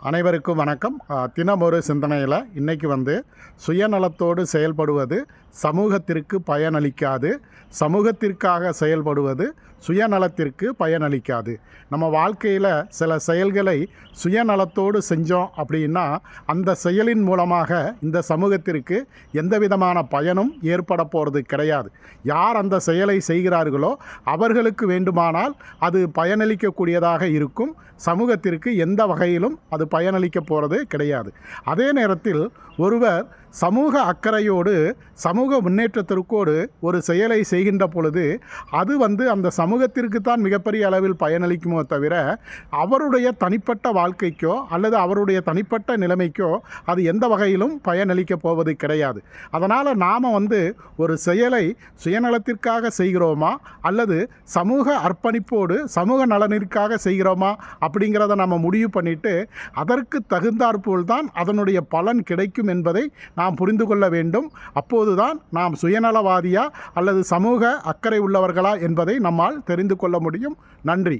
அனைவருக்கும் வணக்கம். தினம் ஒரு சிந்தனையில் இன்றைக்கி சுயநலத்தோடு செயல்படுவது சமூகத்திற்கு பயனளிக்காது, சமூகத்திற்காக செயல்படுவது சுயநலத்திற்கு பயனளிக்காது. நம்ம வாழ்க்கையில் சில செயல்களை சுயநலத்தோடு செஞ்சோம் அப்படின்னா அந்த செயலின் மூலமாக இந்த சமூகத்திற்கு எந்த விதமான பயனும் ஏற்பட போகிறது கிடையாது. யார் அந்த செயலை செய்கிறார்களோ அவர்களுக்கு வேண்டுமானால் அது பயனளிக்கக்கூடியதாக இருக்கும், சமூகத்திற்கு எந்த வகையிலும் அது பயனளிக்க போகிறது கிடையாது. அதே நேரத்தில் ஒருவர் சமூக அக்கறையோடு சமூக முன்னேற்றத்திற்கோடு ஒரு செயலை செய்கின்ற பொழுது அது அந்த சமூகத்திற்கு தான் மிகப்பெரிய அளவில் பயனளிக்குமோ தவிர அவருடைய தனிப்பட்ட வாழ்க்கைக்கோ அல்லது அவருடைய தனிப்பட்ட நிலைமைக்கோ அது எந்த வகையிலும் பயனளிக்க போவது கிடையாது. அதனால் நாம் ஒரு செயலை சுயநலத்திற்காக செய்கிறோமா அல்லது சமூக அர்ப்பணிப்போடு சமூக நலனிற்காக செய்கிறோமா அப்படிங்கிறத நம்ம முடிவு பண்ணிவிட்டு அதற்கு தகுந்தாற்போல் தான் அதனுடைய பலன் கிடைக்கும் என்பதை நாம் புரிந்து கொள்ள வேண்டும். அப்போதுதான் நாம் சுயநலவாதியா அல்லது சமூக அக்கறை உள்ளவர்களா என்பதை நம்மால் தெரிந்து கொள்ள முடியும். நன்றி.